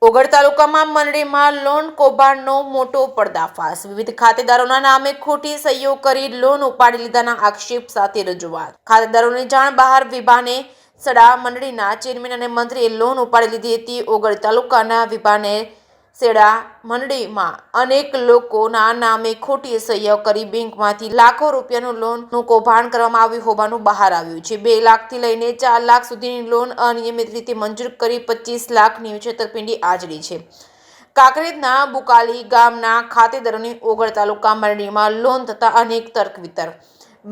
ઓગળ તાલુકામાં મંડળીમાં લોન કૌભાંડનો મોટો પર્દાફાશ। વિવિધ ખાતેદારોના નામે ખોટી સહીઓ કરી લોન ઉપાડી લીધાના આક્ષેપ સાથે રજૂઆત। ખાતેદારોની જાણ બહાર વિભાને સડા મંડળીના ચેરમેન અને મંત્રીએ લોન ઉપાડી લીધી હતી। ઓગળ તાલુકાના વિભાને સેડા મંડળીમાં અનેક લોકોના નામે ખોટી સહીઓ કરી બેંકમાંથી લાખો રૂપિયાનું લોનનું કૌભાંડ કરવામાં આવ્યું હોવાનું બહાર આવ્યું છે। 2 લાખથી લઈને 4 લાખ સુધીની લોન અનિયમિત રીતે મંજૂર કરી 25 લાખની છેતરપિંડી આચરી છે। કાંકરેજના બુકાલી ગામના ખાતેદારોની ઓગળ તાલુકા મંડળીમાં લોન થતા અનેક તર્ક વિતર્ક।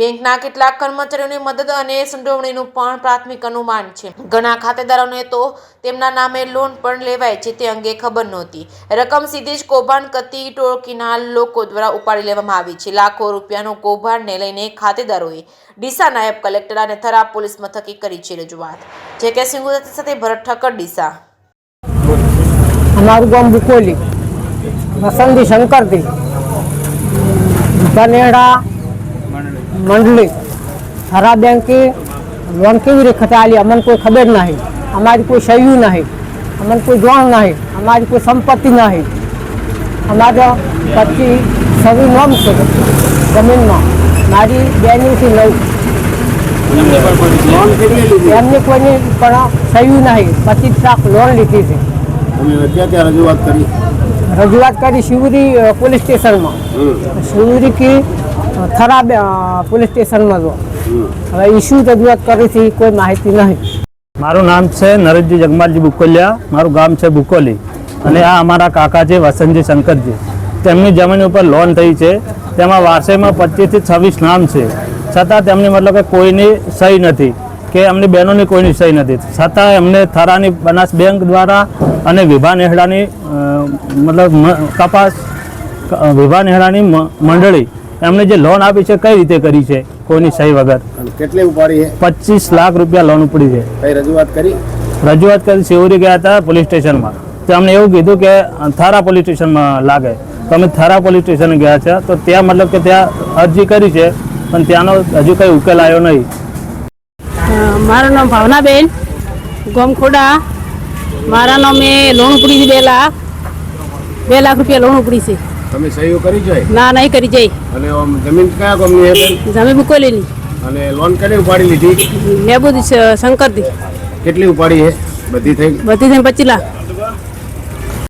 બેંકના કેટલાક કર્મચારીઓની મદદ અને સંડોવણીનું પણ પ્રાથમિક અનુમાન છે। ઘણા ખાતેદારોને તો તેમના નામે લોન પણ લેવાય છે તે અંગે ખબર નહોતી। રકમ સીધી જ કૌભાંડ કરતી ટોળકીના લોકો દ્વારા ઉપાડી લેવામાં આવી છે। લાખો રૂપિયાનું કૌભાંડને લઈને ખાતેદારોએ ડીસા નાયબ કલેક્ટર અને થરા પોલીસ મથકે કરી છે રજૂઆત। જે કે સિંગુદાતી સાથે ભરત ઠક્કર, ડીસા। हमारू गाँव बुकोली वसंती शंकर थी बनेड़ा मंडली हरा बैंक की लोन केवी रीते खताली अमन कोई खबर नहीं, हमारी कोई सही नहीं, अमन कोई जान नहीं, हमारी कोई संपत्ति नहीं। हमारे 25 सभी नाम से जमीन में मारी बेनी से लई एमने कोई सही नहीं 25 लाख लोन लीधी थी। क्या रजूआत करी? रजूआत करी शिवरी पुलिस स्टेशन में, शिवरी की थरा पुलिस स्टेशन में जो હવે ઇસ્યુ રજૂઆત કરી છે કોઈ માહિતી નહીં। મારું નામ છે નરેશજી જગમાલજી બુકોલિયા, મારું ગામ છે બુકોલી અને આ અમારા કાકા છે વસંતજી શંકરજી। તેમની જમીન ઉપર લોન થઈ છે, તેમાં વારસાઈમાં 25 થી 26 નામ છે, છતાં તેમની મતલબ કે કોઈની સહી નથી કે એમની બહેનોની કોઈની સહી નથી, છતાં એમને થરાની બનાસ બેંક દ્વારા અને વિભા નેહડાની મતલબ કપાસ વિભા નેહડાની મંડળી એમને જે લોન આપી છે કઈ રીતે કરી છે કોઈની સહી વગર। કેટલી ઉપાડી છે? 25 લાખ રૂપિયા લોન ઉપડી છે। કઈ રજૂઆત કરી? રજૂઆત કરી શિવરી ગયા હતા પોલીસ સ્ટેશનમાં, તો અમને એવું કીધું કે થરા પોલીસ સ્ટેશનમાં લાગે, તો અમે થરા પોલીસ સ્ટેશન ગયા છે, તો ત્યાં મતલબ કે ત્યાં અરજી કરી છે પણ ત્યાંનો હજુ કંઈ ઉકેલ આવ્યો નહીં। મારું નામ ભાવનાબેન ગોમખોડા, મારા નામે લોન ઉપડી છે 2 લાખ રૂપિયા લોન ઉપડી છે। તમે સહીઓ કરી છે? ના નહીં કરી જઈ। અને જમીન કયા કંપની છે? જમીન બુકોલીની। અને લોન કેટલી ઉપાડી લીધી? લેબુ શંકરથી। કેટલી ઉપાડી છે? બધી થઈ? બધી થઈને 25 લાખ।